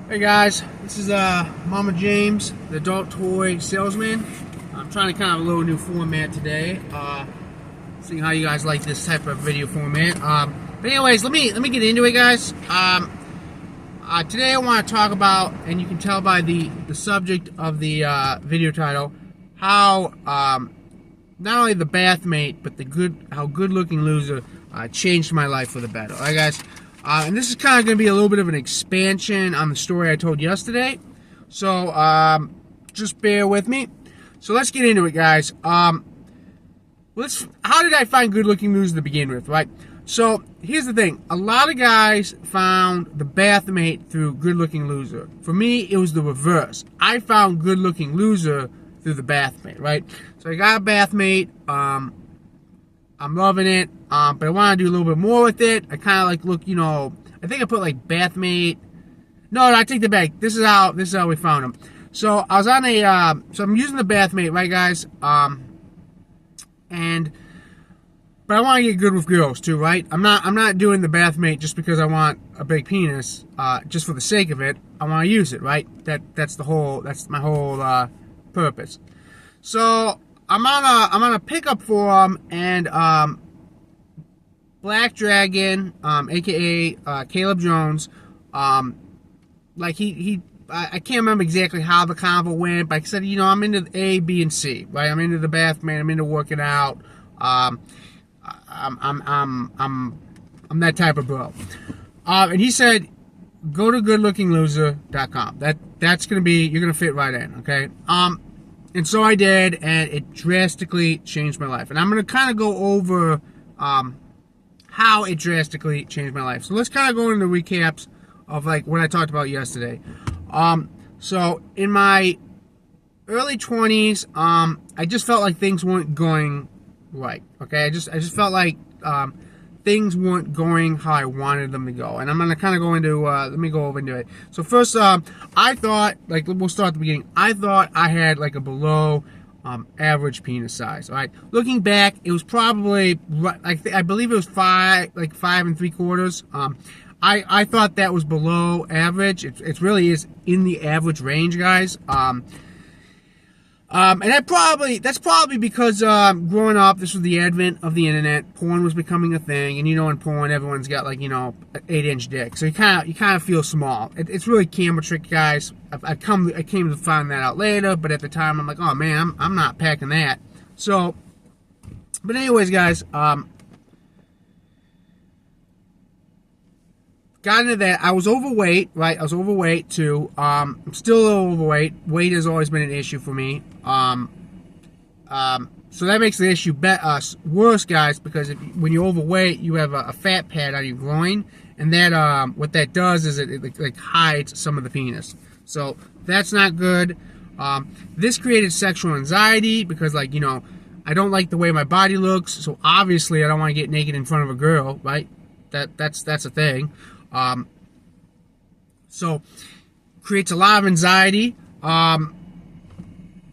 Hey guys, this is Mama James, the adult toy salesman. I'm trying to kind of a little new format today. Seeing how you guys like this type of video format. But anyways, let me get into it, guys. Today I want to talk about, and you can tell by the subject of the video title, how not only the Bathmate, but how good-looking loser changed my life for the better. All right, guys. And this is kind of going to be a little bit of an expansion on the story I told yesterday. So, just bear with me. So, let's get into it, guys. How did I find good-looking losers to begin with, right? So, here's the thing. A lot of guys found the Bathmate through good-looking loser. For me, it was the reverse. I found good-looking loser through the Bathmate, right? So, I got a Bathmate. I'm loving it, but I want to do a little bit more with it. I kind of look, I think I put Bathmate. No, I take that back. This is how we found them. So I was on so I'm using the Bathmate, right, guys? But I want to get good with girls too, right? I'm not doing the Bathmate just because I want a big penis, just for the sake of it. I want to use it, right? That's my whole purpose. So I'm on a pickup forum, and Black Dragon, aka Caleb Jones, I can't remember exactly how the convo went, but I said, I'm into A, B, and C, right? I'm into the Bathman, I'm into working out. I'm that type of bro. And he said, go to goodlookingloser.com. That's gonna be, you're gonna fit right in, okay? And so I did, and it drastically changed my life. And I'm going to kind of go over how it drastically changed my life. So let's kind of go into the recaps of what I talked about yesterday. So in my early 20s, I just felt like things weren't going right. Okay, I just felt like things weren't going how I wanted them to go. And I'm going to kind of go into, let me go over into it. So first, I thought, we'll start at the beginning. I thought I had a below average penis size. All right. Looking back, it was probably, I believe it was 5 3/4. I thought that was below average. It really is in the average range, guys. And that's probably because growing up, this was the advent of the internet. Porn was becoming a thing, and in porn, everyone's got an 8-inch dick, so you kind of feel small. It's really camera trick, guys. I came to find that out later, but at the time, I'm like, oh man, I'm not packing that. So, but anyways, guys, got into that. I was overweight, right? I was overweight too. I'm still a little overweight. Weight has always been an issue for me. So that makes the issue worse, guys, because when you're overweight, you have a fat pad on your groin, and that what that does is it hides some of the penis. So that's not good. This created sexual anxiety because I don't like the way my body looks. So obviously I don't want to get naked in front of a girl, right? That's a thing. So creates a lot of anxiety,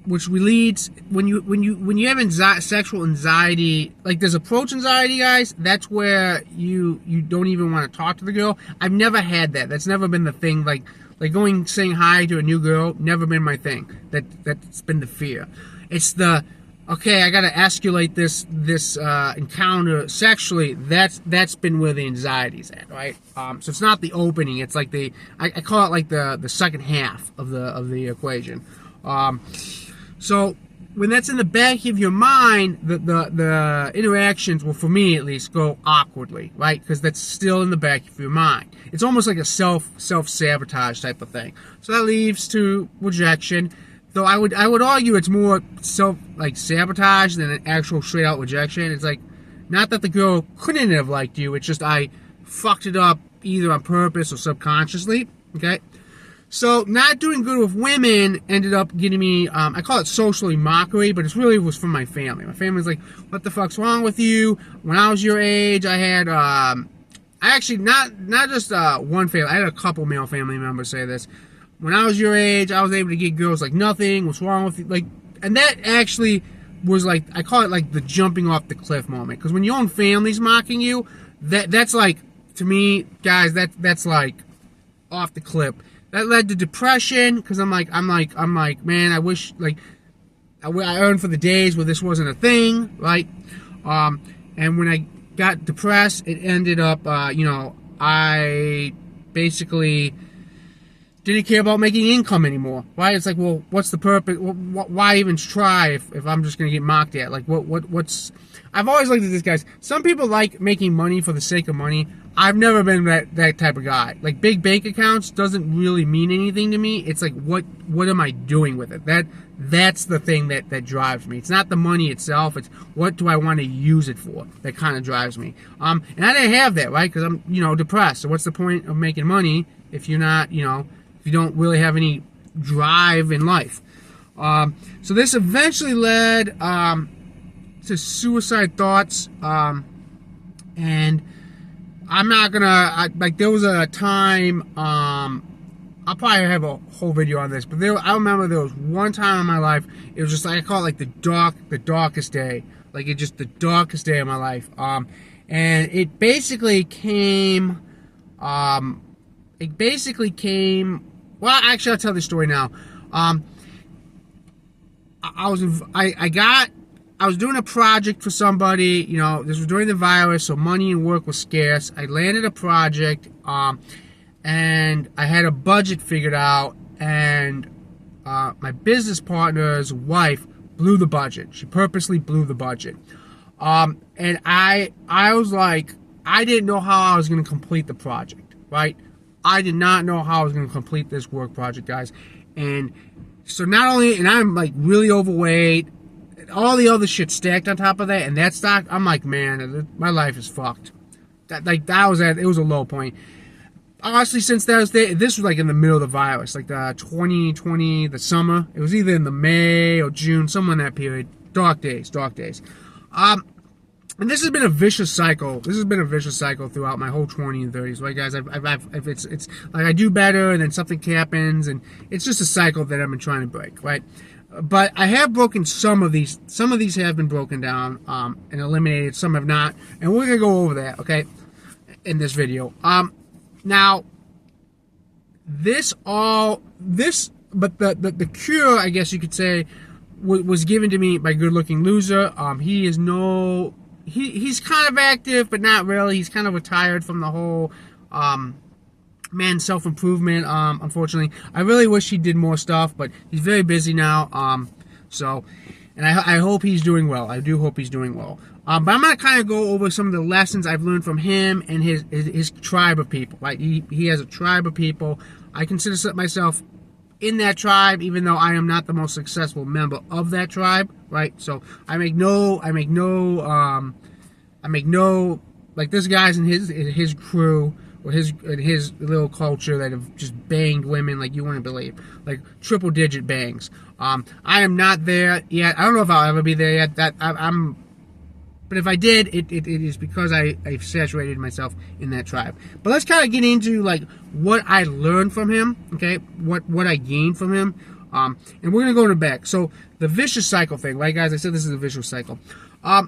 which leads when you have sexual anxiety, there's approach anxiety, guys. That's where you don't even want to talk to the girl. I've never had that. That's never been the thing. Going saying hi to a new girl, never been my thing. That's been the fear. It's the okay, I gotta escalate this encounter sexually. That's been where the anxiety's at, right? So it's not the opening. It's I call it the second half of the equation. So when that's in the back of your mind, the interactions will, for me at least, go awkwardly, right? Because that's still in the back of your mind. It's almost like a self-sabotage type of thing. So that leads to rejection. Though I would argue it's more sabotage than an actual straight out rejection. It's not that the girl couldn't have liked you. It's just I fucked it up either on purpose or subconsciously. Okay, so not doing good with women ended up getting me. I call it socially mockery, but it really was from my family. My family's like, "What the fuck's wrong with you?" When I was your age, I had I actually not just one family. I had a couple male family members say this. When I was your age, I was able to get girls like nothing. What's wrong with you? And that actually was I call it the jumping off the cliff moment. Because when your own family's mocking you, that's to me, guys, that's off the cliff. that led to depression because I'm like, man, I wish like I earned for the days where this wasn't a thing, right? And when I got depressed, it ended up, I basically didn't care about making income anymore, right? It's like, well, what's the purpose? Why even try if I'm just going to get mocked at? Like, what's... I've always looked at this, guys. Some people like making money for the sake of money. I've never been that type of guy. Like, big bank accounts doesn't really mean anything to me. It's like, what am I doing with it? That's the thing that drives me. It's not the money itself. It's what do I want to use it for that kind of drives me. And I didn't have that, right? Because I'm, depressed. So what's the point of making money if you're not, if you don't really have any drive in life? So this eventually led to suicide thoughts. And I'm not gonna, there was a time, I'll probably have a whole video on this, but I remember there was one time in my life, it was just like, I call it like the darkest day. Like, it's just the darkest day of my life. And it basically came, well, actually, I'll tell the story now. I was doing a project for somebody, this was during the virus, so money and work was scarce. I landed a project, and I had a budget figured out, and my business partner's wife blew the budget. She purposely blew the budget. And I was like, I didn't know how I was going to complete the project, right? I did not know how I was going to complete this work project, guys. And so not only, and I'm like really overweight, all the other shit stacked on top of that, and that stock, I'm like, man, my life is fucked. It was a low point. Honestly, since this was like in the middle of the virus, like the 2020, the summer. It was either in the May or June, somewhere in that period. Dark days. And this has been a vicious cycle. This has been a vicious cycle throughout my whole 20s and 30s, right, guys? It's like I do better, and then something happens, and it's just a cycle that I've been trying to break, right? But I have broken some of these. Some of these have been broken down and eliminated. Some have not, and we're gonna go over that, okay, in this video. Now, but the cure, I guess you could say, was given to me by Good Looking Loser. He's kind of active, but not really. He's kind of retired from the whole self-improvement, unfortunately. I really wish he did more stuff, but he's very busy now. And I hope he's doing well. I do hope he's doing well. But I'm going to kind of go over some of the lessons I've learned from him and his tribe of people. Right? He has a tribe of people. I consider myself in that tribe, even though I am not the most successful member of that tribe. Right? So I make no, like, this guy's in his crew, or his little culture, that have just banged women like you wouldn't believe, like triple digit bangs. I am not there yet. I don't know if I'll ever be there yet. But if I did, it is because I've saturated myself in that tribe. But let's kind of get into like what I learned from him, okay? What I gained from him, and we're gonna go in the back. So the vicious cycle thing, right, guys? I said this is a vicious cycle. Now,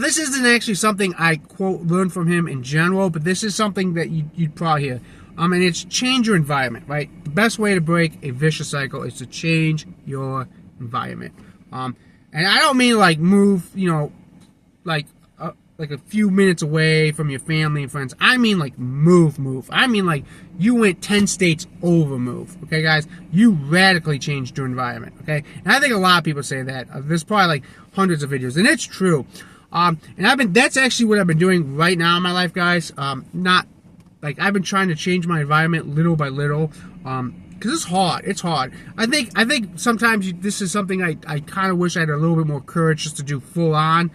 this isn't actually something I, quote, learned from him in general, but this is something that you'd probably hear. And it's change your environment, right? The best way to break a vicious cycle is to change your environment. And I don't mean, like, move, like a few minutes away from your family and friends. I mean, like, move. I mean, like, you went 10 states over move, okay, guys? You radically changed your environment, okay? And I think a lot of people say that. There's probably, like, hundreds of videos, and it's true. And that's actually what I've been doing right now in my life, guys. I've been trying to change my environment little by little, because it's hard. I think sometimes this is something I kind of wish I had a little bit more courage just to do full on.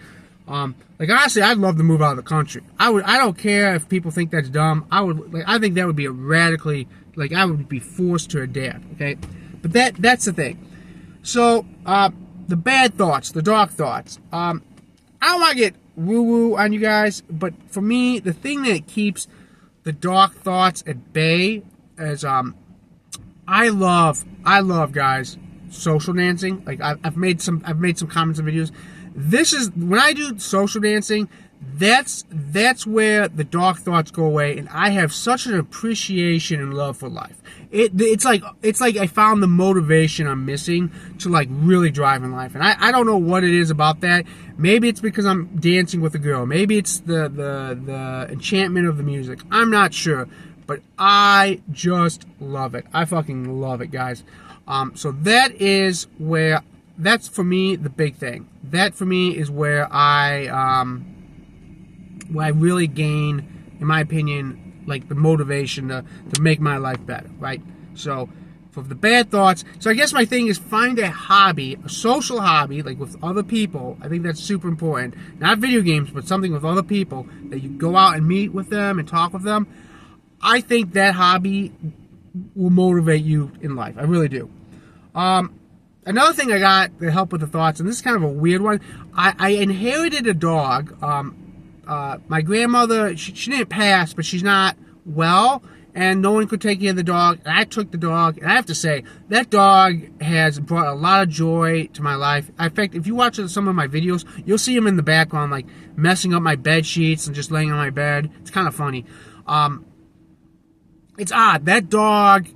Like, honestly, I'd love to move out of the country. I don't care if people think that's dumb. I think that would be a radically, like, I would be forced to adapt, okay? But that's the thing. So, the bad thoughts, the dark thoughts, I don't want to get woo-woo on you guys, but for me, the thing that keeps the dark thoughts at bay is, I love, guys, social dancing. Like, I've made some comments and videos. This is when I do social dancing. That's where the dark thoughts go away, and I have such an appreciation and love for life. It's like I found the motivation I'm missing to like really drive in life, and I don't know what it is about that. Maybe it's because I'm dancing with a girl. Maybe it's the enchantment of the music. I'm not sure, but I just love it. I fucking love it, guys. So that's for me the big thing. That for me is where I really gain, in my opinion, like the motivation to make my life better, right? So for the bad thoughts, so I guess my thing is find a hobby, a social hobby, like with other people. I think that's super important. Not video games, but something with other people that you go out and meet with them and talk with them. I think that hobby will motivate you in life. I really do. Another thing I got to help with the thoughts, and this is kind of a weird one. I inherited a dog. My grandmother, she didn't pass, but she's not well, and no one could take care of the dog. And I took the dog, and I have to say, that dog has brought a lot of joy to my life. In fact, if you watch some of my videos, you'll see him in the background, like messing up my bed sheets and just laying on my bed. It's kind of funny. It's odd. That dog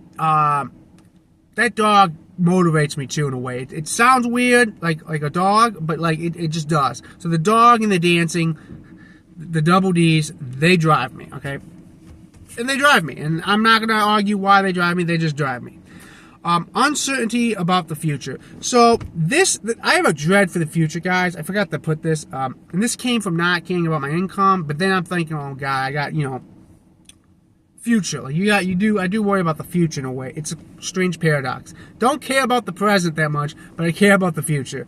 motivates me too in a way. It sounds weird, like a dog, but like it just does. So the dog and the dancing, the double D's, they drive me, okay? And they drive me, and I'm not going to argue why they drive me. They just drive me. Uncertainty about the future. So I have a dread for the future, guys. I forgot to put this, and this came from not caring about my income, but then I'm thinking, oh God, I got, future. Like I do worry about the future in a way. It's a strange paradox. Don't care about the present that much, but I care about the future.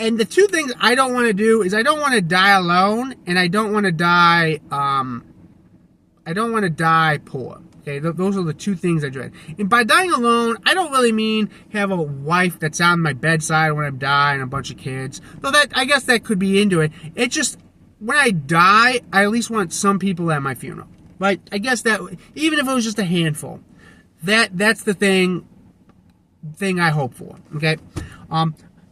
And the two things I don't want to do is I don't want to die alone, and I don't want to die. I don't want to die poor. Okay, those are the two things I dread. And by dying alone, I don't really mean have a wife that's on my bedside when I'm dying, and a bunch of kids. Though I guess that could be into it. It just when I die, I at least want some people at my funeral. Right? I guess that even if it was just a handful, that's the thing I hope for. Okay.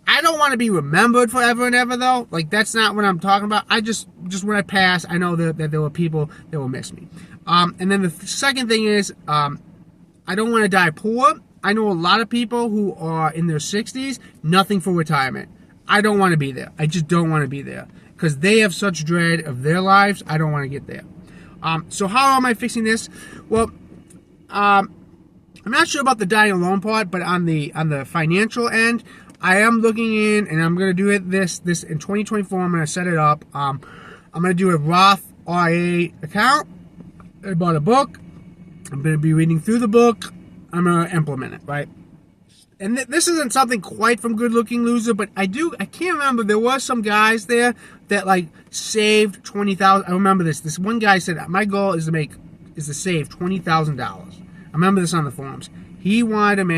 I don't want to be remembered forever and ever, though. Like, that's not what I'm talking about. I just when I pass, I know that there were people that will miss me. And then the second thing is, I don't want to die poor. I know a lot of people who are in their 60s, nothing for retirement. I don't want to be there. I just don't want to be there. Because they have such dread of their lives, I don't want to get there. So how am I fixing this? Well, I'm not sure about the dying alone part, but on the financial end, I am looking in, and I'm going to do it this in 2024. I'm going to set it up. I'm going to do a Roth IRA account. I bought a book. I'm going to be reading through the book. I'm going to implement it, right? And this isn't something quite from Good Looking Loser, but I can't remember. There was some guys there that like saved $20,000. I remember this. This one guy said, my goal is to save $20,000. I remember this on the forums. He wanted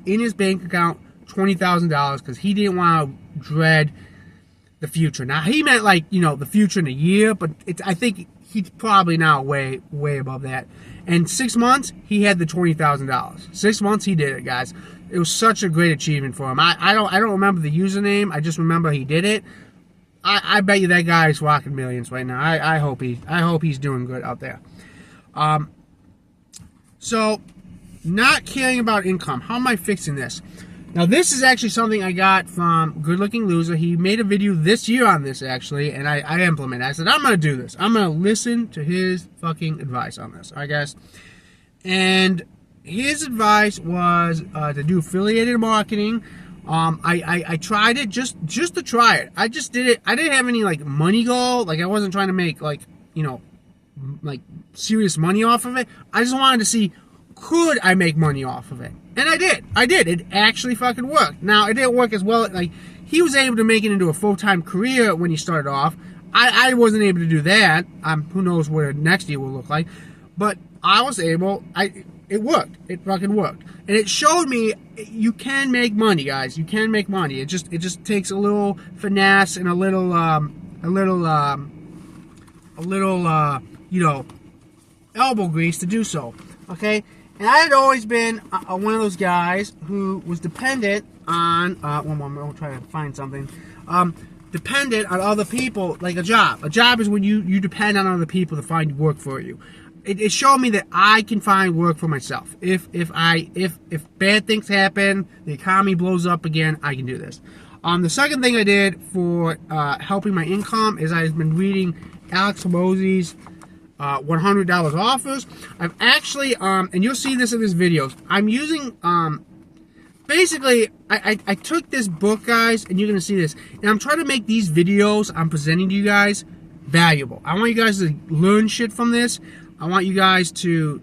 in his bank account $20,000 because he didn't want to dread the future. Now he meant like the future in a year, but I think he's probably now way above that. And 6 months he had the $20,000. 6 months he did it, guys. It was such a great achievement for him. I don't remember the username. I just remember he did it. I bet you that guy is rocking millions right now. I hope he's doing good out there. So not caring about income. How am I fixing this? Now, this is actually something I got from Good Looking Loser. He made a video this year on this, actually, and I implemented it. I said, I'm going to do this. I'm going to listen to his fucking advice on this, all right, guys? And his advice was to do affiliated marketing. I tried it just to try it. I just did it. I didn't have any, like, money goal. Like, I wasn't trying to make, like, like, serious money off of it. I just wanted to see, could I make money off of it? And I did. It actually fucking worked. Now, it didn't work as well. Like, he was able to make it into a full-time career when he started off. I wasn't able to do that. Who knows what next year will look like. But I was able. It worked. It fucking worked. And it showed me you can make money, guys. You can make money. It just takes a little finesse and a little elbow grease to do so. Okay? And I had always been one of those guys who was dependent on one moment, I'll try to find something. Dependent on other people, like a job. A job is when you depend on other people to find work for you. It showed me that I can find work for myself. If bad things happen, the economy blows up again, I can do this. The second thing I did for helping my income is I've been reading Alex Hormozi's $100 offers. I've actually, and you'll see this in this video, I'm using, basically, I took this book, guys, and you're going to see this, and I'm trying to make these videos I'm presenting to you guys valuable. I want you guys to learn shit from this. I want you guys to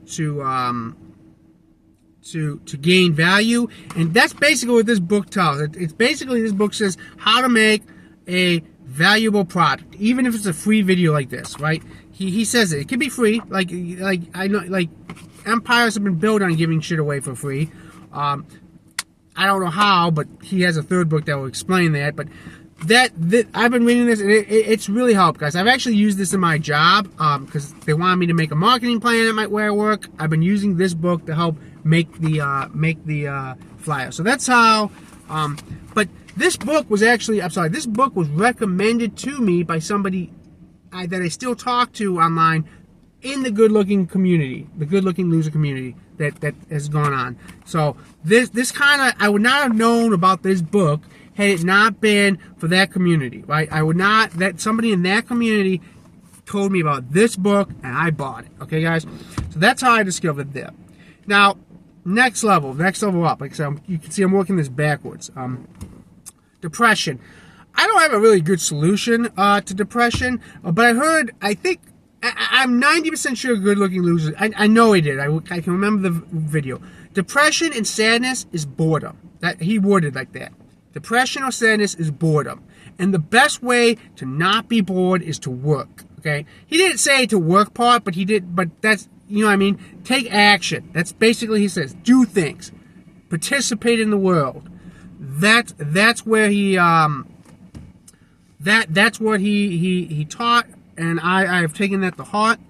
gain value, and that's basically what this book tells. It's basically, this book says how to make a valuable product, even if it's a free video like this, right? He says it can be free. Like I know, like empires have been built on giving shit away for free. I don't know how, but he has a third book that will explain that. But that I've been reading this, and it's really helped, guys. I've actually used this in my job because they wanted me to make a marketing plan at where I work. I've been using this book to help make the flyer. So that's how. But this book was actually, this book was recommended to me by somebody that I still talk to online in the good-looking community, the good-looking loser community that has gone on. So this kind of, I would not have known about this book had it not been for that community, right? I would not, that somebody in that community told me about this book, and I bought it, okay, guys? So that's how I discovered that. Now, next level up, like I said, you can see I'm working this backwards. Depression. I don't have a really good solution to depression, but I think, I'm 90% sure good-looking losers, I know he did, I can remember the video. Depression and sadness is boredom. That he worded like that. Depression or sadness is boredom. And the best way to not be bored is to work, okay? He didn't say to work part, but he did, but that's, you know what I mean? Take action. That's basically, he says, do things. Participate in the world. That's where he, that's what he taught, and I have taken that to heart.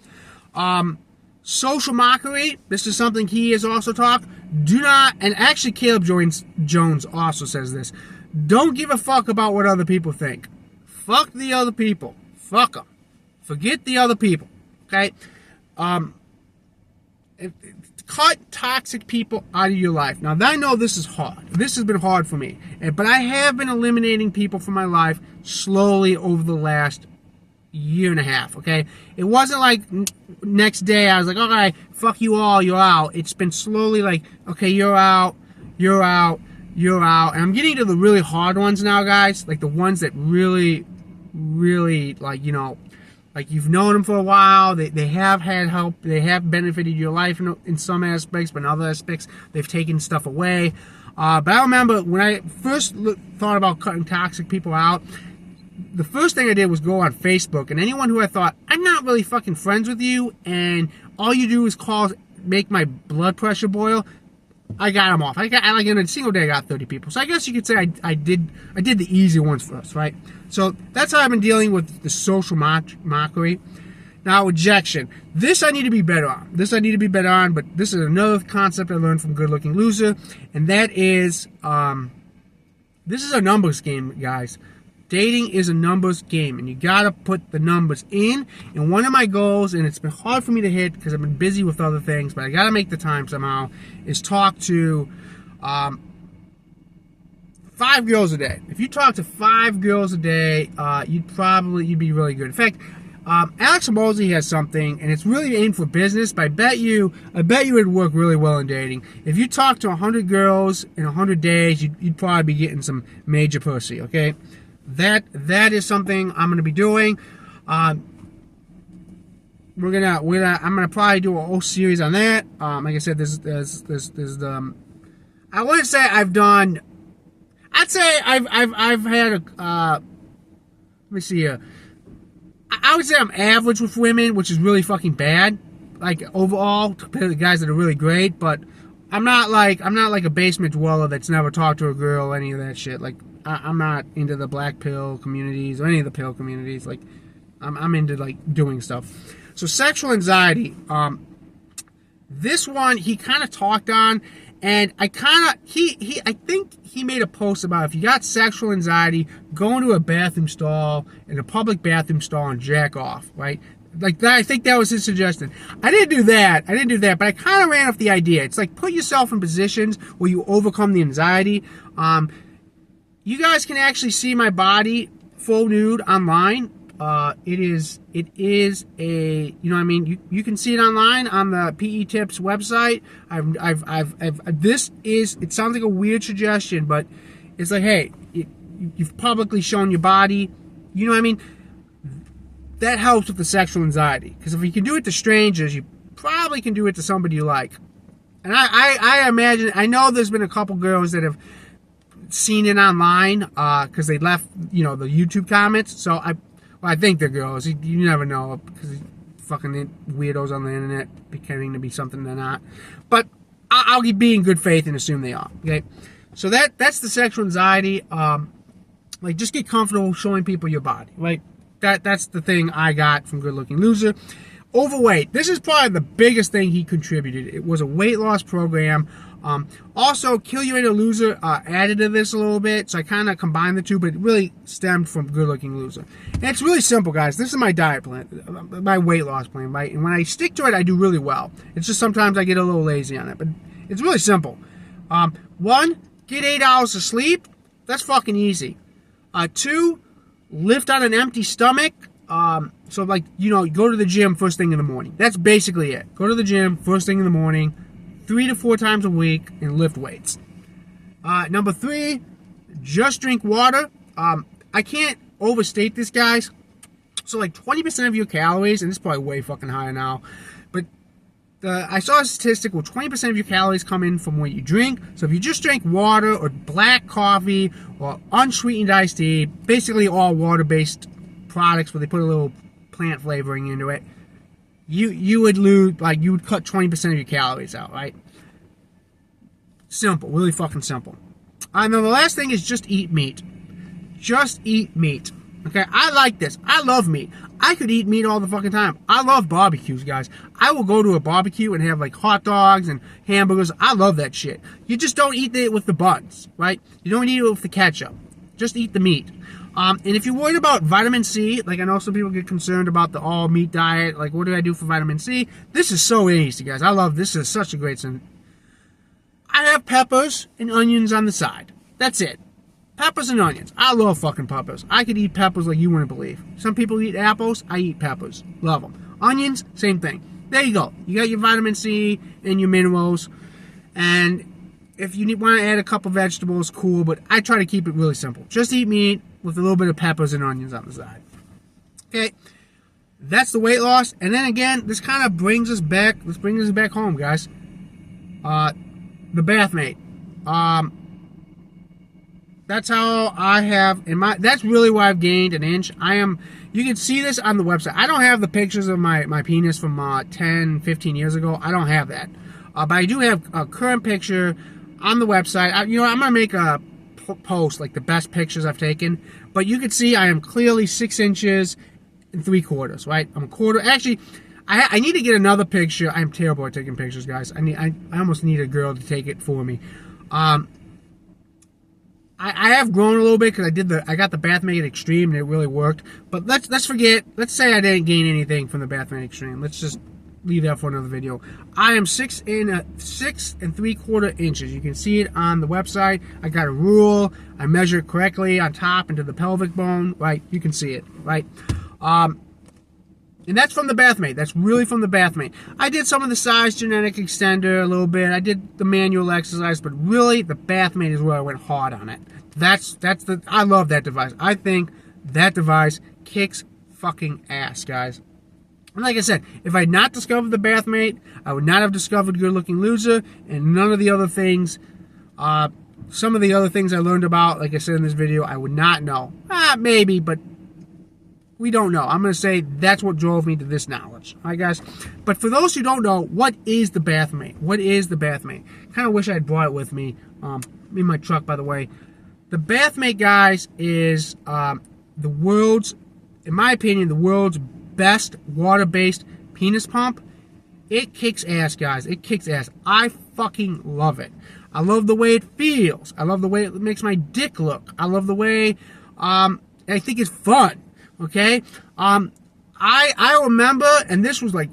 Social mockery, this is something he has also taught. Do not, and actually Caleb Jones also says this, don't give a fuck about what other people think. Fuck the other people. Fuck them. Forget the other people. Okay? Cut toxic people out of your life. Now, I know this is hard. This has been hard for me. But I have been eliminating people from my life slowly over the last year and a half, okay? It wasn't like next day I was like, okay, fuck you all, you're out. It's been slowly like, okay, you're out, you're out, you're out. And I'm getting to the really hard ones now, guys. Like the ones that really, really, like, you know, like you've known them for a while. They have had help. They have benefited your life in some aspects, but in other aspects, they've taken stuff away. But I remember when I first thought about cutting toxic people out, the first thing I did was go on Facebook, and anyone who I thought, I'm not really fucking friends with you, and all you do is make my blood pressure boil, I got them off. Like in a single day, I got 30 people. So I guess you could say I did the easy ones first, right? So that's how I've been dealing with the social mockery. Now, rejection. This I need to be better on. But this is another concept I learned from Good Looking Loser, and that is, this is a numbers game, guys. Dating is a numbers game, and you gotta put the numbers in. And one of my goals, and it's been hard for me to hit because I've been busy with other things, but I gotta make the time somehow, is talk to 5 girls a day. If you talk to 5 girls a day, you'd be really good. In fact, Alex Hormozi has something, and it's really aimed for business, but I bet you it'd work really well in dating. If you talk to 100 girls in 100 days, you'd probably be getting some major pussy, okay? That is something I'm gonna be doing. I'm gonna probably do a whole series on that. Like I said, there's the. I wouldn't say I've done. I'd say I've had a. Let me see here. I would say I'm average with women, which is really fucking bad. Like overall, compared to the guys that are really great, but I'm not like a basement dweller that's never talked to a girl or any of that shit. Like I'm not into the black pill communities or any of the pill communities. Like I'm into like doing stuff. So sexual anxiety. This one he kind of talked on, And I think he made a post about if you got sexual anxiety, go into a bathroom stall, in a public bathroom stall, and jack off, right? Like that, I think that was his suggestion. I didn't do that, but I kind of ran off the idea. It's like put yourself in positions where you overcome the anxiety. You guys can actually see my body full nude online. It is a, you know what I mean? You can see it online on the PE Tips website. It sounds like a weird suggestion, but it's like, hey, you've publicly shown your body. You know what I mean? That helps with the sexual anxiety. Because if you can do it to strangers, you probably can do it to somebody you like. And I imagine, I know there's been a couple girls that have seen it online, because they left, the YouTube comments. So I think they're girls. You never know, because fucking weirdos on the internet pretending to be something they're not. But I'll be in good faith and assume they are. Okay, so that's the sexual anxiety. Like, just get comfortable showing people your body. Right, that's the thing I got from Good Looking Loser. Overweight. This is probably the biggest thing he contributed. It was a weight loss program. Also, Kill You Ain't a Loser added to this a little bit, so I kind of combined the two, but it really stemmed from Good Looking Loser. And it's really simple, guys. This is my diet plan, my weight loss plan, right? And when I stick to it, I do really well. It's just sometimes I get a little lazy on it, but it's really simple. 1, get 8 hours of sleep. That's fucking easy. 2, lift on an empty stomach. So, like, go to the gym first thing in the morning. That's basically it. Go to the gym first thing in the morning, 3 to 4 times a week, and lift weights. Number 3, just drink water. I can't overstate this, guys. So, like, 20% of your calories, and this is probably way fucking higher now, but I saw a statistic where 20% of your calories come in from what you drink. So if you just drink water or black coffee or unsweetened iced tea, basically all water-based products where they put a little plant flavoring into it, you would lose, like, you would cut 20% of your calories out, right? Simple, really fucking simple. And then the last thing is just eat meat. Just eat meat. Okay, I like this. I love meat. I could eat meat all the fucking time. I love barbecues, guys. I will go to a barbecue and have, like, hot dogs and hamburgers. I love that shit. You just don't eat it with the buns, right? You don't eat it with the ketchup. Just eat the meat. And if you're worried about vitamin C, like, I know some people get concerned about the all meat diet, like, what do I do for vitamin C? This is so easy, guys. I love this. Is such a great thing. I have peppers and onions on the side. That's it. Peppers and onions. I love fucking peppers. I could eat peppers like you wouldn't believe. Some people eat apples. I eat peppers. Love them. Onions, same thing. There you go. You got your vitamin C and your minerals. And if you want to add a couple vegetables, cool. But I try to keep it really simple. Just eat meat with a little bit of peppers and onions on the side. Okay. That's the weight loss. And then again, this kind of brings us back. Let's bring us back home, guys. The Bathmate. That's how I have that's really why I've gained an inch. You can see this on the website. I don't have the pictures of my penis from 10, 15 years ago. I don't have that. But I do have a current picture on the website. I'm going to make a post, like the best pictures I've taken. But you can see I am clearly 6 inches and 3/4, right? I'm a quarter. Actually, I need to get another picture. I'm terrible at taking pictures, guys. I almost need a girl to take it for me. I have grown a little bit because I got the Bathmate Extreme and it really worked. But let's forget. Let's say I didn't gain anything from the Bathmate Extreme. Let's just leave that for another video. I am 6 3/4 inches. You can see it on the website. I got a rule. I measure it correctly on top into the pelvic bone. Right, you can see it. Right. And that's from the Bathmate. That's really from the Bathmate. I did some of the size genetic extender a little bit. I did the manual exercise, but really the Bathmate is where I went hard on it. I love that device. I think that device kicks fucking ass, guys. And like I said, if I had not discovered the Bathmate, I would not have discovered Good Looking Loser, and none of the other things, some of the other things I learned about, like I said in this video, I would not know. Maybe, but we don't know. I'm going to say that's what drove me to this knowledge. All right, guys? But for those who don't know, what is the Bathmate? What is the Bathmate? Kind of wish I had brought it with me in my truck, by the way. The Bathmate, guys, is the world's, in my opinion, the world's best water-based penis pump. It kicks ass, guys. It kicks ass. I fucking love it. I love the way it feels. I love the way it makes my dick look. I love the way, I think it's fun. Okay? I remember, and this was like,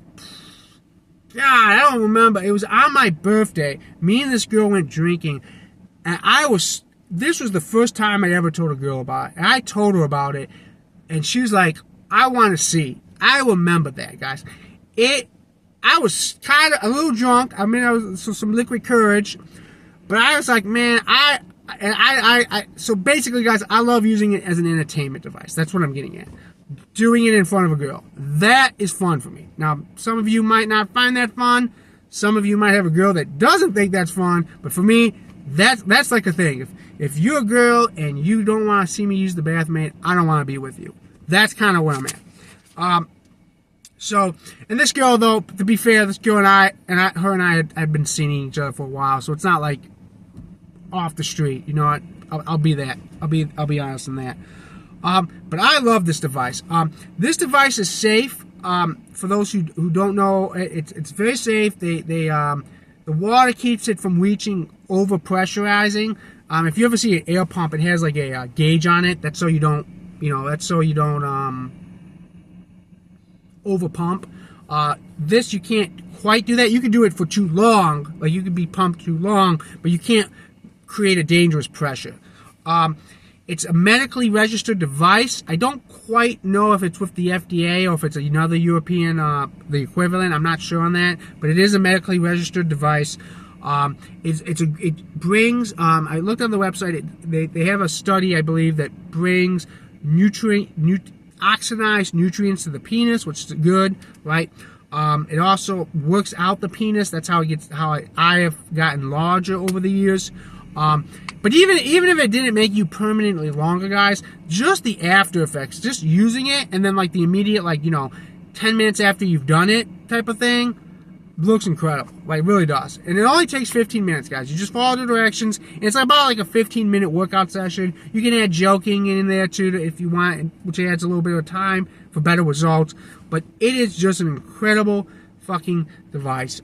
God, I don't remember. It was on my birthday. Me and this girl went drinking, and this was the first time I ever told a girl about it. And I told her about it, and she was like, I want to see. I remember that, guys. I was kind of a little drunk. I mean, I was some liquid courage, but I was like, man, so basically, guys, I love using it as an entertainment device. That's what I'm getting at. Doing it in front of a girl. That is fun for me. Now, some of you might not find that fun. Some of you might have a girl that doesn't think that's fun. But for me, that's like a thing. If you're a girl and you don't want to see me use the Bathmate, I don't want to be with you. That's kind of where I'm at. So, and this girl, though, to be fair, this girl and I had been seeing each other for a while. So it's not like off the street. You know what? I'll be that. I'll be honest on that. But I love this device. This device is safe. For those who don't know, it's very safe. The water keeps it from reaching over pressurizing. If you ever see an air pump, it has like a gauge on it. That's so you don't, over pump. This you can't quite do that. You can do it for too long. Like you can be pumped too long, but you can't create a dangerous pressure. It's a medically registered device. I don't quite know if it's with the FDA or if it's another European, the equivalent. I'm not sure on that, but it is a medically registered device. It brings. I looked on the website. They have a study, I believe, that brings oxidized nutrients to the penis, which is good, right? It also works out the penis. That's how I have gotten larger over the years. But even if it didn't make you permanently longer, guys, just the after effects, just using it, and then like the immediate, 10 minutes after you've done it type of thing, looks incredible. Like, really does. And it only takes 15 minutes, guys. You just follow the directions. And it's about like a 15-minute workout session. You can add joking in there too if you want, which adds a little bit of time for better results. But it is just an incredible fucking device.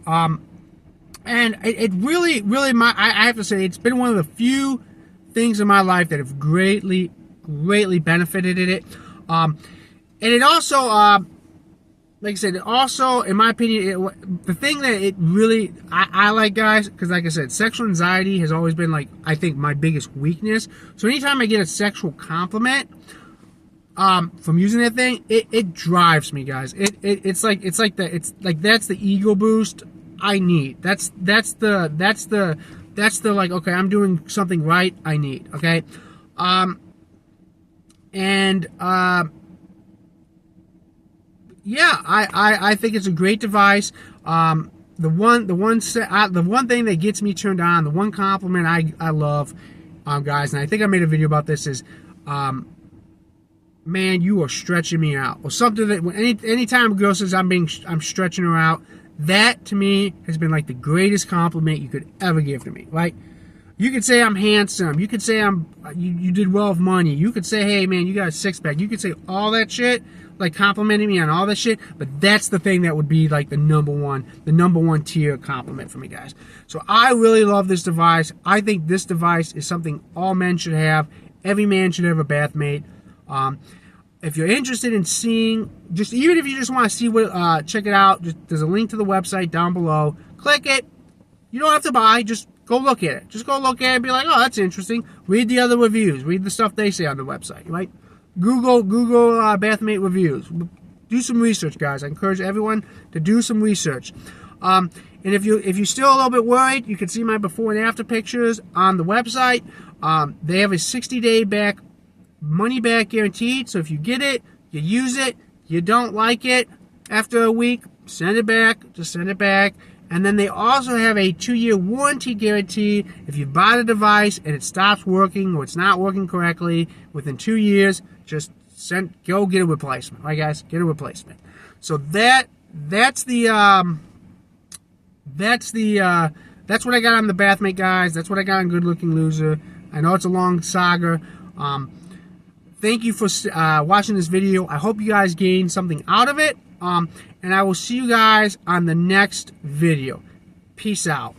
And it really, I have to say, it's been one of the few things in my life that have greatly benefited it. And it also, like I said, it also, in my opinion, the thing that it really, I like, guys, because like I said, sexual anxiety has always been, like, I think my biggest weakness. So anytime I get a sexual compliment from using that thing, it drives me, guys. It's like that's the ego boost I need. That's the like, okay, I'm doing something right, I need, okay? Yeah, I think it's a great device. The one thing that gets me turned on, the one compliment I love, guys, and I think I made a video about this, is, man, you are stretching me out, or something that anytime a girl says I'm stretching her out, that to me has been like the greatest compliment you could ever give to me. Like, you could say I'm handsome, you could say you did well with money, you could say, hey man, you got a six-pack, you could say all that shit, like complimenting me on all that shit, but that's the thing that would be like the number one tier compliment for me, guys. So I really love this device. I think this device is something all men should have. Every man should have a Bathmate. If you're interested in seeing, even if you just want to see what, check it out, there's a link to the website down below. Click it. You don't have to buy, just go look at it. Just go look at it and be like, oh, that's interesting. Read the other reviews. Read the stuff they say on the website, right? Google Bathmate reviews. Do some research, guys. I encourage everyone to do some research. And if you're still a little bit worried, you can see my before and after pictures on the website. They have a 60-day money back guaranteed. So if you get it, you use it, you don't like it, after a week, send it back. Just send it back. And then they also have a 2-year warranty guarantee. If you buy the device and it stops working or it's not working correctly within 2 years, just go get a replacement. All right, guys, get a replacement. So that's what I got on the Bathmate, guys. That's what I got on Good Looking Loser. I know it's a long saga. Thank you for watching this video. I hope you guys gained something out of it. And I will see you guys on the next video. Peace out.